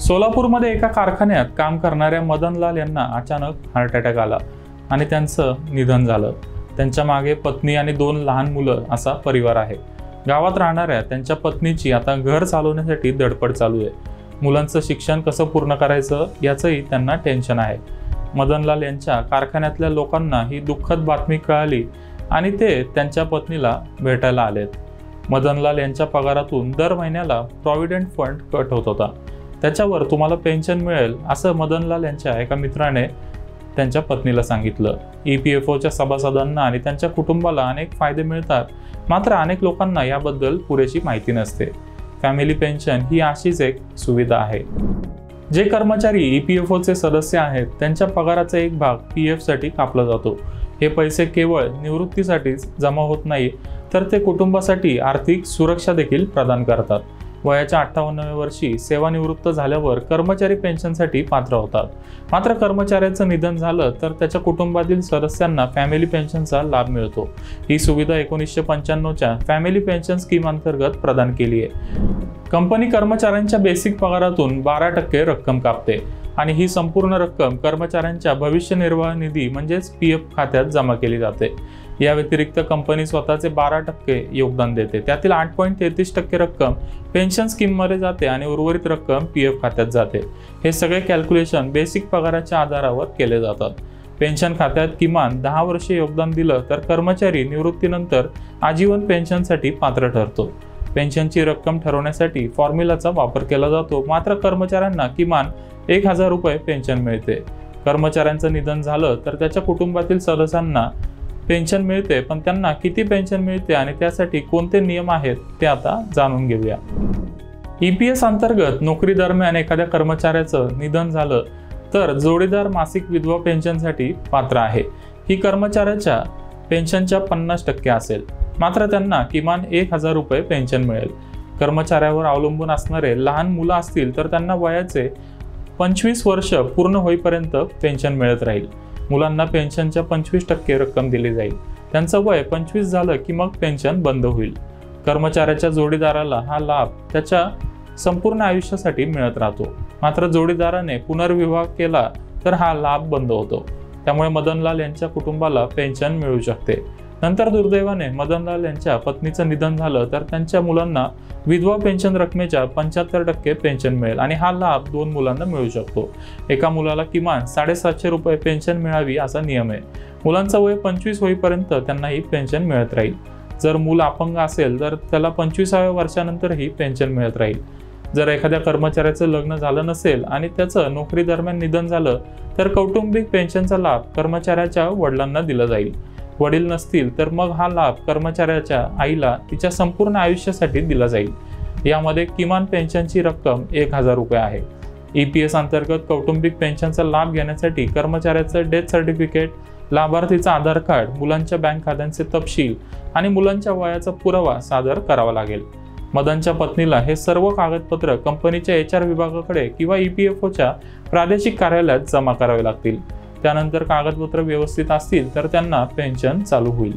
सोलापूरमध्ये एका कारखान्यात काम करणाऱ्या मदनलाल यांना अचानक हार्ट अटॅक आला आणि त्यांचं निधन झालं। त्यांच्या मागे पत्नी आणि 2 लहान मुलं असा परिवार आहे। गावात राहणाऱ्या त्यांच्या पत्नीची आता घर चालवण्यासाठी धडपड चालू आहे। मुलांचं शिक्षण कसं पूर्ण करायचं याचंही त्यांना टेन्शन आहे। मदनलाल यांच्या कारखान्यातल्या लोकांना ही दुःखद बातमी कळाली आणि ते त्यांच्या पत्नीला भेटायला आलेत। मदनलाल यांच्या पगारातून दर महिन्याला प्रॉव्हिडंट फंड कट होत होता। त्याच्यावर तुम्हाला पेन्शन मिळेल असं मदनलाल यांच्या एका मित्राने त्यांच्या पत्नीला सांगितलं। EPFOच्या सभासदांना आणि त्यांच्या कुटुंबाला अनेक फायदे मिळतात, मात्र अनेक लोकांना याबद्दल पुरेशी माहिती नसते। फॅमिली पेन्शन ही अशीच एक सुविधा आहे। जे कर्मचारी EPFOचे सदस्य आहेत त्यांच्या पगाराचा एक भाग PF साठी कापला जातो। हे पैसे केवळ निवृत्तीसाठीच जमा होत नाही, तर ते कुटुंबासाठी आर्थिक सुरक्षा देखील प्रदान करतात। वयाच्या 58व्या वर्षी सेवानिवृत्त झाल्यावर कर्मचारी पेन्शनसाठी पात्र होतात। मात्र कर्मचाऱ्याचं निधन झालं तर त्याच्या कुटुंबातील सदस्यांना फॅमिली पेन्शनचा लाभ मिळतो। ही सुविधा 1995च्या फॅमिली पेन्शन स्कीम अंतर्गत प्रदान केली आहे। कंपनी कर्मचाऱ्यांच्या बेसिक पगारातून 12% रक्कम कापते आणि ही संपूर्ण रक्कम कर्मचाऱ्यांच्या भविष्य निर्वाह निधी म्हणजेच PF खात्यात जमा केली जाते। या व्यतिरिक्त कंपनी स्वतःचे 12% योगदान देते। त्यातील 8.33% रक्कम पेन्शन स्कीममध्ये जाते आणि उर्वरित रक्कम PF खात्यात जाते। हे सगळे कॅल्क्युलेशन बेसिक पगाराच्या आधारावर केले जातात। पेन्शन खात्यात किमान 10 वर्षे योगदान दिलं तर कर्मचारी निवृत्तीनंतर आजीवन पेन्शनसाठी पात्र ठरतो। पेन्शनची रक्कम ठरवण्यासाठी फॉर्म्युलाचा वापर केला जातो, मात्र कर्मचाऱ्यांना किमान 1000 रुपये पेन्शन मिळते। कर्मचाऱ्यांचं निधन झालं तर त्याच्या कुटुंबातील सदस्यांना पेन्शन मिळते, पण त्यांना किती पेन्शन मिळते आणि त्यासाठी कोणते नियम आहेत ते आता जाणून घेऊया। EPS अंतर्गत नोकरी दरम्यान एखाद्या कर्मचाऱ्याचं निधन झालं तर जोडीदार मासिक विधवा पेन्शनसाठी पात्र आहे। ही कर्मचाऱ्याच्या पेन्शनच्या 50% असेल, मात्र त्यांना किमान 1000 रुपये पेन्शन मिळेल। कर्मचाऱ्यावर अवलंबून असणारे लहान मुलं असतील तर त्यांना वयाचे 25 वर्ष पूर्ण होईपर्यंत पेन्शन मिळत राहील। मुलांना पेन्शनच्या 25% रक्कम दिली जाईल। त्यांचं वय 25 झालं की मग पेन्शन बंद होईल। कर्मचाऱ्याच्या जोडीदाराला हा लाभ त्याच्या संपूर्ण आयुष्यासाठी मिळत राहतो, मात्र जोडीदाराने पुनर्विवाह केला तर हा लाभ बंद होतो। त्यामुळे मदनलाल यांच्या कुटुंबाला पेन्शन मिळू शकते। नंतर दुर्दैवाने मदनलाल यांच्या पत्नीचं निधन झालं तर त्यांच्या मुलांना विधवा पेन्शन रकमेच्या 75% पेन्शन मिळेल आणि हा लाभ 2 मुलांना मिळू शकतो। एका मुलाला किमान 750 रुपये पेन्शन मिळावी असा नियम आहे। मुलांचं वय 25 होईपर्यंत त्यांना ही पेन्शन मिळत राहील। जर मूल अपंग असेल तर त्याला 25व्या वर्षानंतरही पेन्शन मिळत राहील। जर एखाद्या कर्मचाऱ्याचं लग्न झालं नसेल आणि त्याचं नोकरी दरम्यान निधन झालं तर कौटुंबिक पेन्शनचा लाभ कर्मचाऱ्याच्या वडिलांना दिला जाईल। वडील नसतील तर मग हा लाभ कर्मचाऱ्याच्या आईला तिच्या संपूर्ण आयुष्यासाठी दिला जाईल। यामध्ये किमान पेन्शनची रक्कम 1000 रुपये आहे। EPS अंतर्गत कौटुंबिक पेन्शनचा लाभ घेण्यासाठी कर्मचाऱ्याचं डेथ सर्टिफिकेट, लाभार्थीचा आधार कार्ड, मुलांच्या बँक खात्यांचे तपशील आणि मुलांच्या वयाचा पुरावा सादर करावा लागेल। मदनच्या पत्नीला हे सर्व कागदपत्र कंपनीच्या HR विभागाकडे किंवा EPFOच्या प्रादेशिक कार्यालयात जमा करावे लागतील। त्यानंतर कागदपत्र व्यवस्थित असतील तर त्यांना पेन्शन चालू होईल।